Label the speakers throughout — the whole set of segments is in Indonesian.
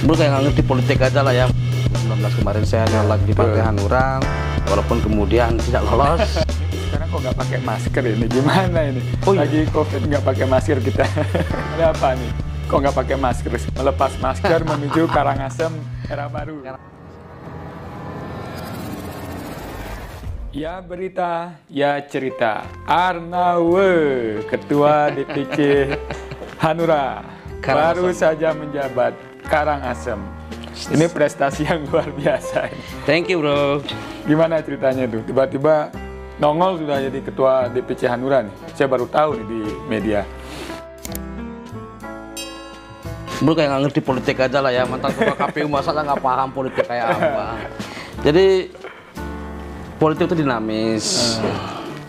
Speaker 1: Bro kayak nggak ngerti politik aja lah ya. 19 kemarin saya nyalak di Partai Hanura, walaupun kemudian tidak lolos.
Speaker 2: Sekarang kok nggak pakai masker ini? Gimana ini?
Speaker 1: Oh, iya.
Speaker 2: Lagi COVID nggak pakai masker kita. Ada apa nih? Kok nggak pakai masker? Melepas masker menuju Karangasem era baru. Ya berita, ya cerita. Arnawe, Ketua DPC Hanura, baru saja menjabat Karangasem. Ini prestasi yang luar biasa.
Speaker 1: Thank you bro.
Speaker 2: Gimana ceritanya tuh? Tiba-tiba nongol sudah jadi Ketua DPC Hanura nih. Saya baru tahu nih di media.
Speaker 1: Bro kayak nggak ngerti politik aja lah ya. Mantan ketua KPU masa nggak paham politik kayak apa. Jadi politik itu dinamis.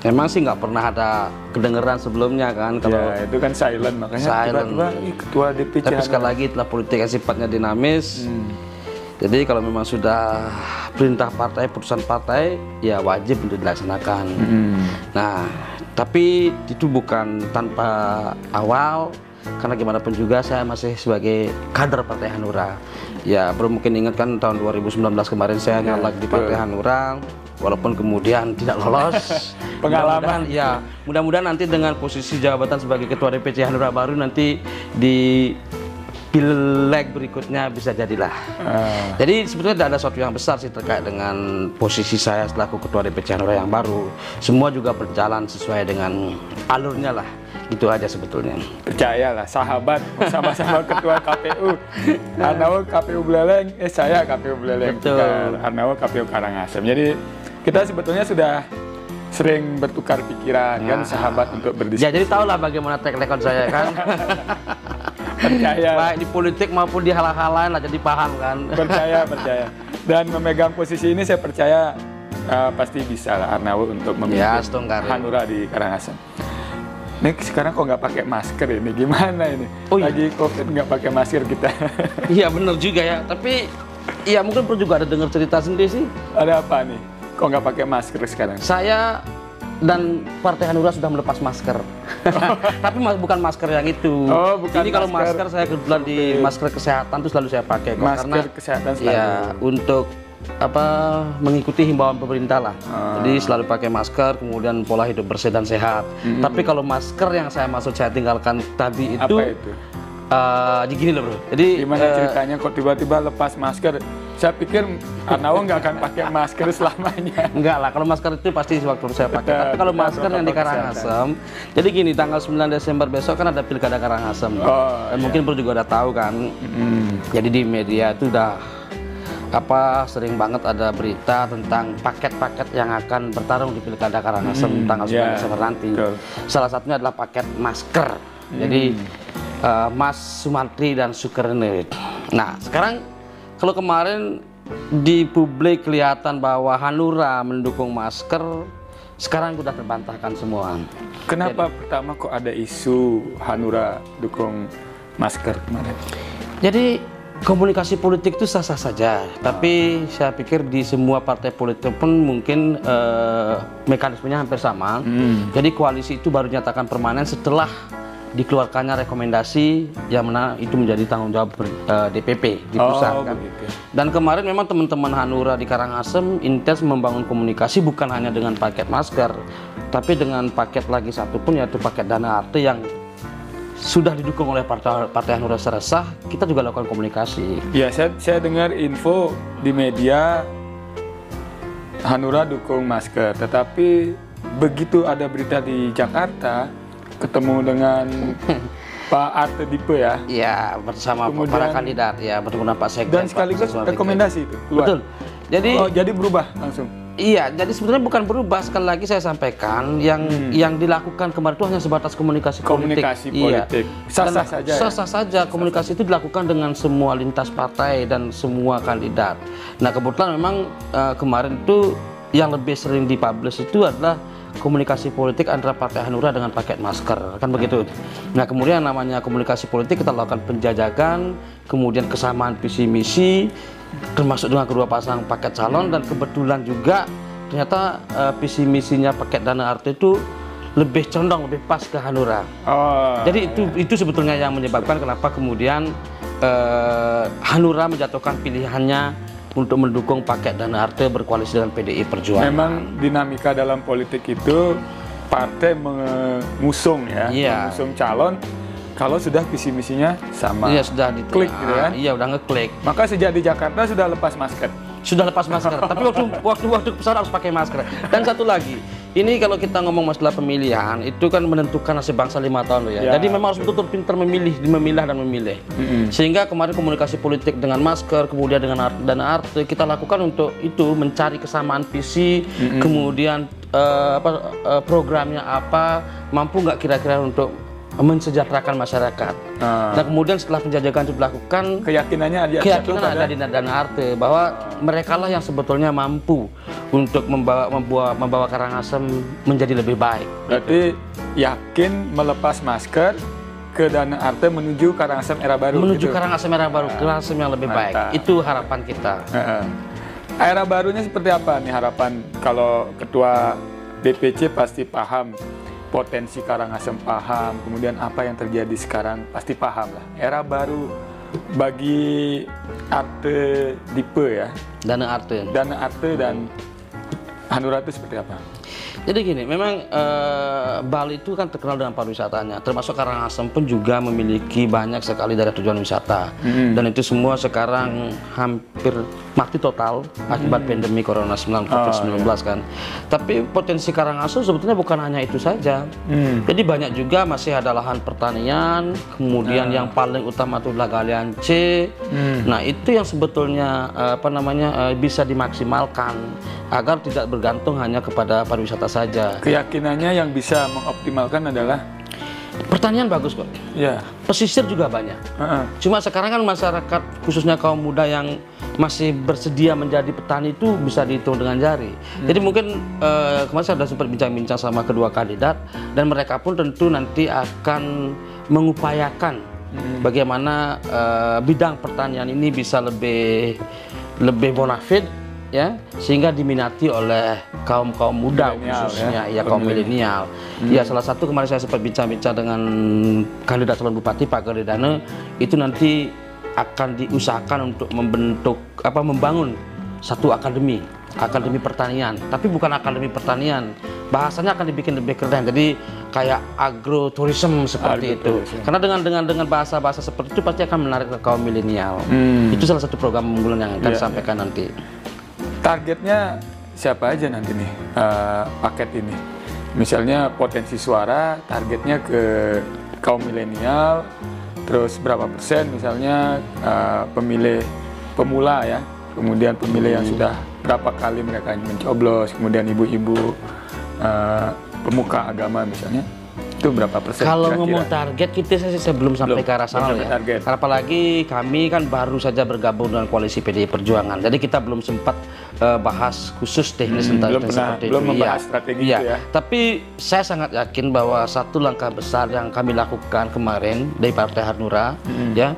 Speaker 1: Memang sih nggak pernah ada kedengeran sebelumnya kan kalau
Speaker 2: Ya, itu kan silent, makanya tiba-tiba Ketua DPC
Speaker 1: tapi
Speaker 2: Hanura.
Speaker 1: sekali lagi itulah politik yang sifatnya dinamis. Jadi kalau memang sudah perintah partai, putusan partai, ya wajib untuk dilaksanakan. Nah, tapi itu bukan tanpa awal, karena gimana pun juga saya masih sebagai kader Partai Hanura. Ya, bro mungkin ingat kan tahun 2019 kemarin saya nyalak di Partai Hanura, walaupun kemudian tidak lolos.
Speaker 2: Pengalaman.
Speaker 1: Ya, mudah-mudahan nanti dengan posisi jabatan sebagai Ketua DPC Hanura baru nanti di pileg berikutnya bisa jadilah. Jadi sebetulnya tidak ada sesuatu yang besar sih terkait dengan posisi saya selaku Ketua DPC Hanura yang baru. Semua juga berjalan sesuai dengan alurnya lah. Itu aja sebetulnya.
Speaker 2: Percayalah, sahabat sama-sama Ketua KPU. Arnawe KPU Buleleng, saya KPU Buleleng.
Speaker 1: Betul.
Speaker 2: Arnawe KPU Karangasem. Jadi kita sebetulnya sudah sering bertukar pikiran kan, sahabat untuk berdiskusi.
Speaker 1: Ya jadi tahulah bagaimana track record saya kan.
Speaker 2: Percaya.
Speaker 1: Baik di politik maupun di hal-hal lain lah, jadi paham kan.
Speaker 2: Percaya. Dan memegang posisi ini saya percaya pasti bisa lah Arnawe untuk memimpin Hanura di Karangasem. Nih sekarang kok nggak pakai masker ini? Gimana ini?
Speaker 1: Oh, iya.
Speaker 2: Lagi COVID nggak pakai masker kita.
Speaker 1: Iya benar juga ya. Tapi ya mungkin perlu juga ada dengar cerita sendiri sih.
Speaker 2: Ada apa nih? Kok nggak pakai masker sekarang?
Speaker 1: Saya dan Partai Hanura sudah melepas masker. Tapi bukan masker yang itu.
Speaker 2: Oh, bukan.
Speaker 1: Ini kalau masker saya kebetulan di masker kesehatan itu selalu saya pakai kok.
Speaker 2: Masker
Speaker 1: karena
Speaker 2: kesehatan selalu.
Speaker 1: ya untuk mengikuti himbauan pemerintah lah. Jadi selalu pakai masker, kemudian pola hidup bersih dan sehat. Tapi kalau masker yang saya tinggalkan tadi itu,
Speaker 2: apa itu?
Speaker 1: Jadi gini loh bro. Jadi
Speaker 2: Gimana ceritanya kok tiba-tiba lepas masker? Saya pikir Arnawe nggak akan pakai masker selamanya.
Speaker 1: Enggak lah, kalau masker itu pasti waktu saya pakai. Tapi kalau masker yang di Karangasem, jadi gini, tanggal 9 Desember besok kan ada Pilkada Karangasem. Dan mungkin bro juga udah tahu kan. Jadi di media itu udah sering banget ada berita tentang paket-paket yang akan bertarung di Pilkada Karangasem tanggal 9 Desember nanti. Salah satunya adalah paket masker. Jadi Mas Sumantri dan Sukarni. Nah, sekarang kalau kemarin di publik kelihatan bahwa Hanura mendukung masker, sekarang sudah terbantahkan semua.
Speaker 2: Kenapa pertama kok ada isu Hanura dukung masker kemarin?
Speaker 1: Jadi komunikasi politik itu sah-sah saja, tapi saya pikir di semua partai politik pun mungkin mekanismenya hampir sama. Jadi koalisi itu baru dinyatakan permanen setelah dikeluarkannya rekomendasi yang mana itu menjadi tanggung jawab DPP di pusat kan. Dan kemarin memang teman-teman Hanura di Karangasem intens membangun komunikasi bukan hanya dengan paket masker, tapi dengan paket lagi satu pun, yaitu paket dana RT yang sudah didukung oleh Partai Hanura secara sah. Kita juga lakukan komunikasi.
Speaker 2: Ya, saya dengar info di media Hanura dukung masker, tetapi begitu ada berita di Jakarta ketemu dengan Pak Arte Dipe ya.
Speaker 1: Iya, bersama para kandidat ya, bertemu dengan Pak Sekjen.
Speaker 2: Dan sekaligus rekomendasi itu keluar.
Speaker 1: Betul.
Speaker 2: Jadi berubah langsung.
Speaker 1: Iya, jadi sebenarnya bukan berubah. Sekali lagi saya sampaikan yang dilakukan kemarin itu hanya sebatas komunikasi politik.
Speaker 2: Iya. Sah-sah saja.
Speaker 1: Sah-sah saja. Komunikasi itu dilakukan dengan semua lintas partai dan semua kandidat. Nah, kebetulan memang kemarin itu yang lebih sering dipublish itu adalah komunikasi politik antara Partai Hanura dengan paket masker, kan begitu. Nah, kemudian namanya komunikasi politik kita lakukan penjajakan, kemudian kesamaan visi misi, termasuk dengan kedua pasang paket calon, dan kebetulan juga ternyata visi misinya paket dana RT itu lebih condong, lebih pas ke Hanura. Jadi itu sebetulnya yang menyebabkan kenapa kemudian Hanura menjatuhkan pilihannya untuk mendukung paket Dana Arte berkoalisi dengan PDI Perjuangan.
Speaker 2: Memang dinamika dalam politik itu partai mengusung ya, mengusung calon kalau sudah visi misinya sama.
Speaker 1: Iya, sudah
Speaker 2: klik gitu kan?
Speaker 1: Iya, udah ngeklik.
Speaker 2: Maka sejak di Jakarta sudah lepas masker.
Speaker 1: Sudah lepas masker, tapi waktu kesana harus pakai masker. Dan satu lagi, ini kalau kita ngomong masalah pemilihan, itu kan menentukan nasib bangsa 5 tahun loh ya. Jadi memang harus betul-betul pintar memilah dan memilih. Sehingga kemarin komunikasi politik dengan masker, kemudian dengan Dana Arte, kita lakukan untuk itu, mencari kesamaan visi, kemudian programnya apa, mampu nggak kira-kira untuk mensejahterakan masyarakat. Dan kemudian setelah penjajakan itu dilakukan, keyakinan ada di Dana Arte bahwa mereka lah yang sebetulnya mampu untuk membawa Karangasem menjadi lebih baik.
Speaker 2: Berarti yakin melepas masker ke Dana Arte menuju Karangasem era baru.
Speaker 1: Menuju gitu? Karangasem era baru, Karangasem yang lebih baik. Itu harapan kita.
Speaker 2: Era barunya seperti apa nih harapan? Kalau Ketua DPC pasti paham potensi Karangasem, paham, kemudian apa yang terjadi sekarang pasti paham lah. Era baru bagi Arte Dipe ya.
Speaker 1: Dana Arte
Speaker 2: dan Hanura itu seperti apa?
Speaker 1: Jadi gini, memang Bali itu kan terkenal dengan pariwisatanya, termasuk Karangasem pun juga memiliki banyak sekali daerah tujuan wisata. Dan itu semua sekarang hampir mati total akibat pandemi COVID-19 kan. Tapi potensi Karangasem sebetulnya bukan hanya itu saja. Jadi banyak juga masih ada lahan pertanian, kemudian yang paling utama itu adalah galian C. Nah, itu yang sebetulnya bisa dimaksimalkan agar tidak bergantung hanya kepada pariwisata saja.
Speaker 2: Keyakinannya yang bisa mengoptimalkan adalah
Speaker 1: pertanian bagus kok.
Speaker 2: Ya.
Speaker 1: Pesisir juga banyak. Cuma sekarang kan masyarakat khususnya kaum muda yang masih bersedia menjadi petani itu bisa dihitung dengan jari. Jadi mungkin kemarin saya sudah sempat bincang-bincang sama kedua kandidat dan mereka pun tentu nanti akan mengupayakan bagaimana bidang pertanian ini bisa lebih bonafit ya, sehingga diminati oleh kaum muda khususnya ya kaum milenial. Ya, salah satu kemarin saya sempat bincang-bincang dengan kandidat calon bupati Pak Geridane, itu nanti akan diusahakan untuk membangun satu akademi pertanian, tapi bukan akademi pertanian, bahasanya akan dibikin lebih keren, jadi kayak agrotourism seperti itu. Karena dengan bahasa-bahasa seperti itu pasti akan menarik ke kaum milenial. Itu salah satu program unggulan yang akan disampaikan nanti.
Speaker 2: Targetnya siapa aja nanti nih paket ini? Misalnya potensi suara, targetnya ke kaum milenial, terus berapa persen misalnya pemilih pemula ya, kemudian pemilih yang sudah berapa kali mereka mencoblos, kemudian ibu-ibu pemuka agama misalnya. Itu berapa persen?
Speaker 1: Kalau
Speaker 2: kira-kira?
Speaker 1: ngomong target kita saya belum sampai ke arah sana ya. Apalagi kami kan baru saja bergabung dengan koalisi PDI Perjuangan. Jadi kita belum sempat bahas khusus teknis tentang seperti itu.
Speaker 2: Belum membahas strategi itu ya.
Speaker 1: Tapi saya sangat yakin bahwa satu langkah besar yang kami lakukan kemarin dari Partai Hanura ya,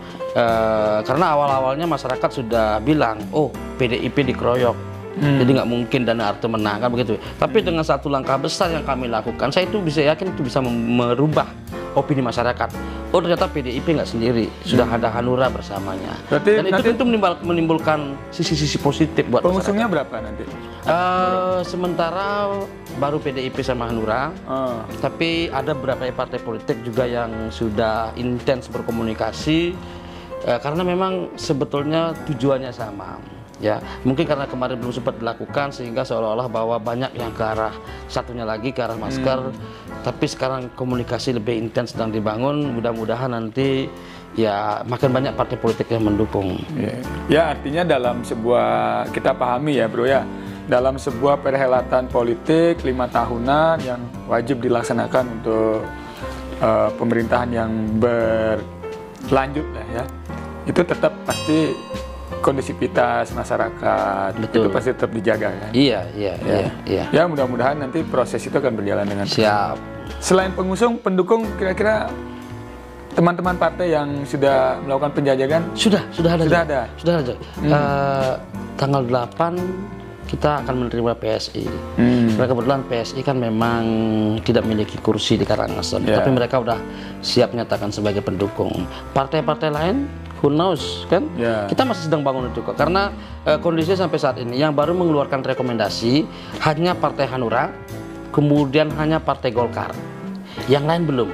Speaker 1: karena awal-awalnya masyarakat sudah bilang, oh PDIP dikeroyok. Jadi nggak mungkin Dana Arte menang kan begitu. Tapi dengan satu langkah besar yang kami lakukan, saya itu bisa yakin itu bisa merubah opini masyarakat. Oh, ternyata PDIP nggak sendiri, sudah ada Hanura bersamanya. Dan itu tentu menimbulkan sisi-sisi positif buat
Speaker 2: pengusungnya
Speaker 1: masyarakat.
Speaker 2: berapa nanti?
Speaker 1: Sementara baru PDIP sama Hanura, tapi ada beberapa partai politik juga yang sudah intens berkomunikasi, karena memang sebetulnya tujuannya sama. Ya, mungkin karena kemarin belum sempat dilakukan sehingga seolah-olah bahwa banyak yang ke arah satunya lagi ke arah masker. Tapi sekarang komunikasi lebih intens sedang dibangun. Mudah-mudahan nanti ya makin banyak partai politik yang mendukung.
Speaker 2: Ya, artinya dalam sebuah, kita pahami ya bro ya, dalam sebuah perhelatan politik 5 tahunan yang wajib dilaksanakan untuk pemerintahan yang berlanjut lah ya, itu tetap pasti kondisivitas masyarakat. Betul. Itu pasti tetap dijaga kan?
Speaker 1: Iya.
Speaker 2: Ya, mudah-mudahan nanti proses itu akan berjalan dengan
Speaker 1: siap.
Speaker 2: Selain pengusung, pendukung, kira-kira teman-teman partai yang sudah melakukan penjajakan?
Speaker 1: Sudah ada. Tanggal 8 kita akan menerima PSI. Karena kebetulan PSI kan memang tidak memiliki kursi di Karangasem, tapi mereka udah siap menyatakan sebagai pendukung. Partai-partai lain, who knows kan? Kita masih sedang bangun itu kok. Karena kondisinya sampai saat ini yang baru mengeluarkan rekomendasi hanya Partai Hanura, kemudian hanya Partai Golkar. Yang lain belum.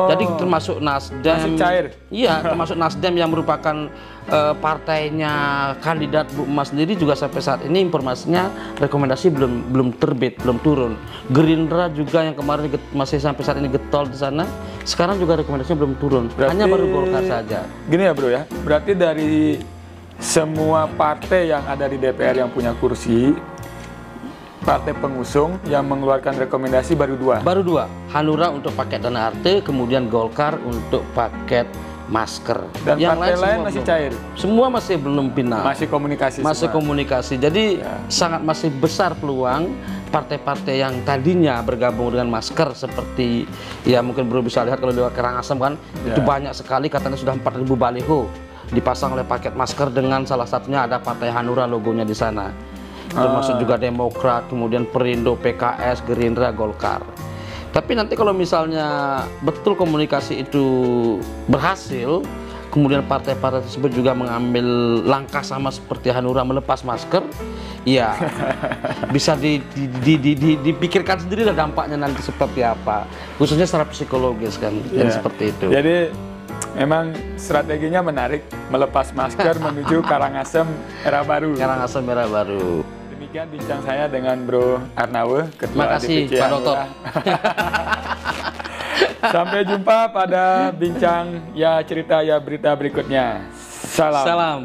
Speaker 1: Jadi termasuk Nasdem.
Speaker 2: Masih cair.
Speaker 1: Iya, termasuk Nasdem yang merupakan partainya kandidat Bu Emas sendiri juga sampai saat ini informasinya rekomendasi belum terbit, belum turun. Gerindra juga yang kemarin masih sampai saat ini getol di sana, sekarang juga rekomendasinya belum turun. Hanya baru Golkar saja.
Speaker 2: Gini ya bro ya, berarti dari semua partai yang ada di DPR yang punya kursi, partai pengusung yang mengeluarkan rekomendasi baru dua.
Speaker 1: Baru dua. Hanura untuk paket dana RT, kemudian Golkar untuk paket masker.
Speaker 2: Dan
Speaker 1: yang
Speaker 2: partai lain masih
Speaker 1: belum.
Speaker 2: cair.
Speaker 1: Semua masih belum final.
Speaker 2: Masih komunikasi.
Speaker 1: Masih
Speaker 2: semua.
Speaker 1: komunikasi. Jadi sangat masih besar peluang partai-partai yang tadinya bergabung dengan masker seperti ya mungkin belum bisa lihat kalau di Karangasem kan itu banyak sekali, katanya sudah 4.000 baliho dipasang oleh paket masker dengan salah satunya ada Partai Hanura logonya di sana. Termasuk juga Demokrat, kemudian Perindo, PKS, Gerindra, Golkar. Tapi nanti kalau misalnya betul komunikasi itu berhasil, kemudian partai-partai tersebut juga mengambil langkah sama seperti Hanura melepas masker, ya bisa dipikirkan sendiri lah dampaknya nanti seperti apa, khususnya secara psikologis kan, yang seperti itu.
Speaker 2: Jadi memang strateginya menarik, melepas masker menuju Karangasem era baru.
Speaker 1: Karangasem era baru.
Speaker 2: Demikian bincang saya dengan Bro Arnawe, Ketua
Speaker 1: Terima kasih
Speaker 2: DPC
Speaker 1: Pak Dokter.
Speaker 2: Sampai jumpa pada bincang ya cerita ya berita berikutnya. Salam.
Speaker 1: Salam.